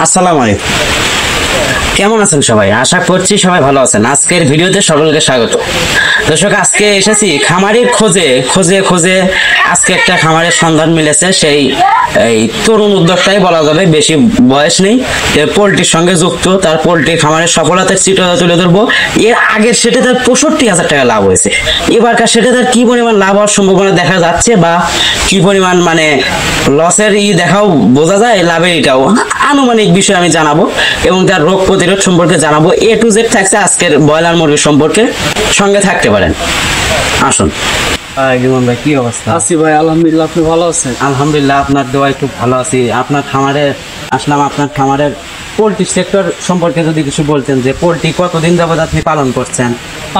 আসসালামু আলাইকুম। কেমন আছেন সবাই? আশা করছি সবাই ভালো আছেন। আজকের ভিডিওতে সকলকে স্বাগত। দর্শক, আজকে এসেছি খামারের খোঁজে খোঁজে খোঁজে আজকে একটা খামারের সন্ধান মিলেছে। সেই এই তরুণ উদ্যোক্তাই বলা যাবে, বেশি বয়স নেই, পোল্ট্রির সঙ্গে যুক্ত। তার পোল্ট্রি খামারের সফলতার চিত্রটা তুলে ধরবো। এর আগের সেটে তার 65,000 টাকা লাভ হয়েছে। এবারকার সেটে তার কি পরিমাণ লাভ হওয়ার সম্ভাবনা দেখা যাচ্ছে বা কি পরিমাণ মানে লসের দেখাও বোঝা যায়, লাভের এটাও আনুমানিক বিষয় আমি জানাবো এবং তার রোগ প্রতিরোধ সম্পর্কে জানাবো। A to Z থাকছে আজকের ব্রয়লার মুরগির সম্পর্কে, সঙ্গে থাকতে পারেন। আসুন ভাই, কি অবস্থা? আছি ভাই, আলহামদুলিল্লাহ। আপনি ভালো আছেন? আলহামদুলিল্লাহ, আপনার দোয়ায় খুব ভালো আছি। আপনার খামারে আসলাম। আপনার খামারের পোল্ট্রি সেক্টর সম্পর্কে যদি কিছু বলতেন, যে পোল্ট্রি কতদিন যাবত আপনি পালন করছেন?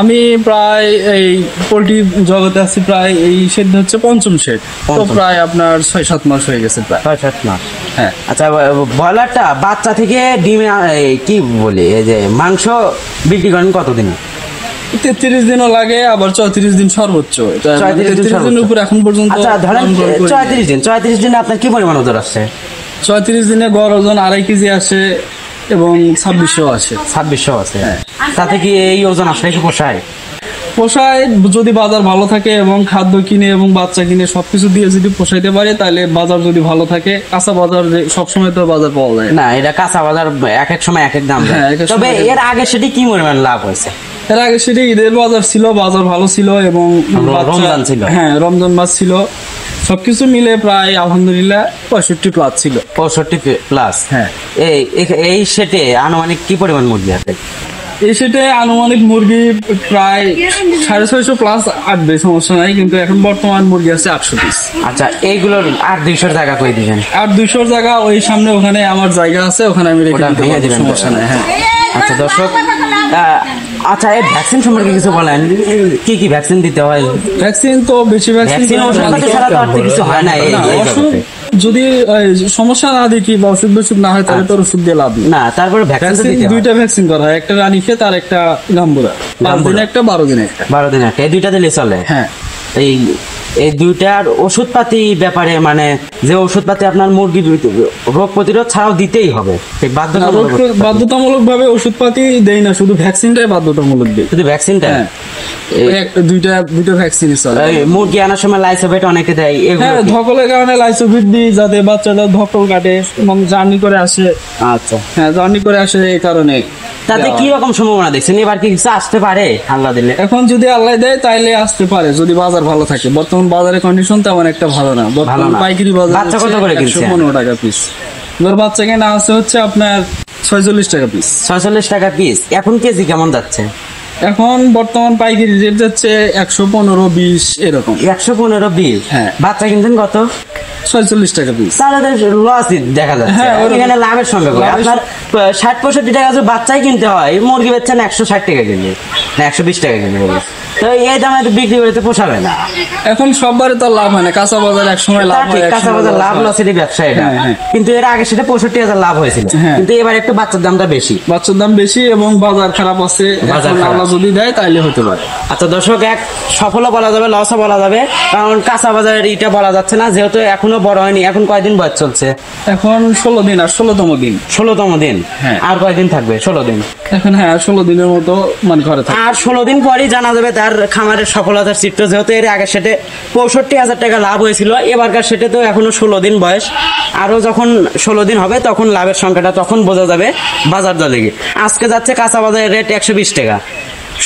আমি প্রায় এই পোল্ট্রি জগতে আছি, প্রায় এই শেড হচ্ছে পঞ্চম শেড, তো প্রায় আপনার 6-7 মাস হয়ে গেছে। প্রায় 6-7 মাস। হ্যাঁ। আচ্ছা, ব্রয়লারটা বাচ্চা থেকে ডিমে কি বলি, এই যে মাংস বিক্রি করেন কতদিনে? 33 দিনও লাগে, আবার 34 দিন সর্বোচ্চ। 33 দিনের উপর এখন পর্যন্ত। আচ্ছা ধরেন 34 দিনে আপনার কি পরিমাণ ওজন আসছে? 34 দিনে গড় ওজন 2.5 কেজি আসে এবং 2600 আসে। 2600 আছে। তাতে কি এই ওজন আসলে কি পোষায়? পোষায় যদি বাজার ভালো থাকে এবং খাদ্য কিনে এবং বাচ্চা কিনে সবকিছু দিয়ে যদি পোষাইতে পারে, তাহলে বাজার যদি ভালো থাকে। কাঁচা বাজার সবসময় তো বাজার পাওয়া যায় না, এটা কাঁচা বাজার এক এক সময় এক এক দাম। তবে এর আগে সেটি কি পরিমাণ লাভ হয়েছে? এর আগে সেটি ঈদের বাজার ছিল, বাজার ভালো ছিল এবং রমজান ছিল। হ্যাঁ, রমজান মাস ছিল। সবকিছু মিলে প্রায় আলহামদুলিল্লাহ 65+ ছিল। 65+। হ্যাঁ। এই সেটে আনুমানিক কি পরিমাণ মুরগি আছে? এই সেটে আনুমানিক মুরগি প্রায় 650+ আসবে, সমস্যা নাই। কিন্তু এখন বর্তমান মুরগি আছে 800 পিস। আচ্ছা, এইগুলোর 8-200 জায়গা করে দিবেন? 8-200 জায়গা ওই সামনে, ওখানে আমার জায়গা আছে, ওখানে আমি রেখে দিতে পারবো, সমস্যা নাই। হ্যাঁ। আচ্ছা দর্শক, আচ্ছা এই ভ্যাকসিন সম্পর্কে কিছু বলেন। কি কি ভ্যাকসিন দিতে হয়? ভ্যাকসিন তো বেশি ভ্যাকসিন ছাড়া তো আর কিছু হয় না। যদি সমস্যা না দেখি বা ওষুধ না হয়, তাহলে তোর ওষুধ দিয়ে লাভ না। তারপরে ভ্যাকসিন 2টা ভ্যাকসিন করা হয়, একটা রানীক্ষেত আর একটা গাম্বুরা। 5 দিনে একটা, 12 দিনে একটা। 12 দিনে একটা, এই 2টা দিলে চলে? হ্যাঁ। এই 2টার ওষুধপাতি ব্যাপারে, মানে যে ওষুধপাতি আপনার মুরগি রোগ প্রতিরোধ ছাড়াও দিতেই হবে, বাধ্যতামূলক ভাবে ওষুধপাতি দেই না, শুধু ভ্যাকসিনটাই বাধ্যতামূলক দিই। শুধু ভ্যাকসিনটা? দুইটা ভ্যাকসিন চলে। মুরগি আনার সময় লাইসোভেট অনেকে দেয়। হ্যাঁ, ধকলের কারণে লাইসোভিট দিই, যাতে বাচ্চাটা ধকল কাটে এবং জার্নি করে আসে। আচ্ছা। হ্যাঁ, জার্নি করে আসে, এই কারণে। তাতে কি রকম সম্ভাবনা দেখছেন? এবার কি কিছু আসতে পারে আল্লাহ দিলে? এখন যদি আল্লাহ দেয় তাইলে আসতে পারে, যদি বাজার ভালো থাকে। বর্তমান বাজারের কন্ডিশন তেমন একটা ভালো না। বর্তমান পাইকারি বাজার বাচ্চা কত করে কিনছে? 115 টাকা পিস। এবার বাচ্চা কেনা আছে হচ্ছে আপনার 46 টাকা পিস। 46 টাকা পিস। এখন কেজি কেমন যাচ্ছে? এখন বর্তমান পাইকারি রেট যাচ্ছে 115-20 এরকম। 115-20? হ্যাঁ। বাচ্চা কিনছেন কত? 46 টাকা পিস। তাহলে লস দেখা যাচ্ছে। হ্যাঁ, এখানে লাভের সঙ্গে আপনার 60-65 টাকা যদি বাচ্চাই কিনতে হয়, মুরগি বেচছেন 160 টাকা কিনে না 120 টাকা কিনে বলে, তো এই দামে বিক্রি করতে পোষাবে না। এখন সববারে তো লাভ হয় না, কাঁচা বাজার এক সময় লাভ হয়, কাঁচা বাজার লাভ লসেরই ব্যবসা এটা। কিন্তু এর আগে সেটা 65,000 লাভ হয়েছিল, কিন্তু এবার একটু বাচ্চার দামটা বেশি। বাচ্চার দাম বেশি এবং বাজার খারাপ আছে। আল্লাহ যদি দেয় তাইলে হতে পারে। আচ্ছা দর্শক, এক সফলও বলা যাবে, লসও বলা যাবে, কারণ কাঁচা বাজারের এটা বলা যাচ্ছে না, যেহেতু এখনো বড় হয়নি। এখন কয়দিন বয়স চলছে? এখন 16 দিন আর 16তম দিন। 16তম দিন? হ্যাঁ। আর কয়দিন থাকবে? 16 দিন এখন। হ্যাঁ, 16 দিনের মতো মানে ঘরে থাকবে। আর 16 দিন পরই জানা যাবে তার খামারের সফলতার চিত্র। যেহেতু এর আগে সেটে 65,000 টাকা লাভ হয়েছিল, এবারকার সেটে তো এখনো 16 দিন বয়স। আরো যখন 16 দিন হবে তখন লাভের সংখ্যাটা তখন বোঝা যাবে বাজার দরে গিয়ে। আজকে যাচ্ছে কাঁচা বাজারের রেট 120 টাকা,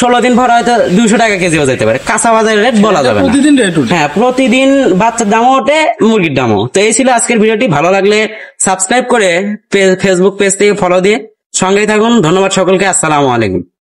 16 দিন পর হয়তো 200 টাকা কেজিও যেতে পারে। কাঁচা বাজারের রেট বলা যাবে না। প্রতিদিন রেট ওঠে। হ্যাঁ, প্রতিদিন বাচ্চার দামও ওঠে, মুরগির দামও। তো এই ছিল আজকের ভিডিওটি। ভালো লাগলে সাবস্ক্রাইব করে ফেসবুক পেজ থেকে ফলো দিয়ে সঙ্গেই থাকুন। ধন্যবাদ সকলকে। আসসালামু আলাইকুম।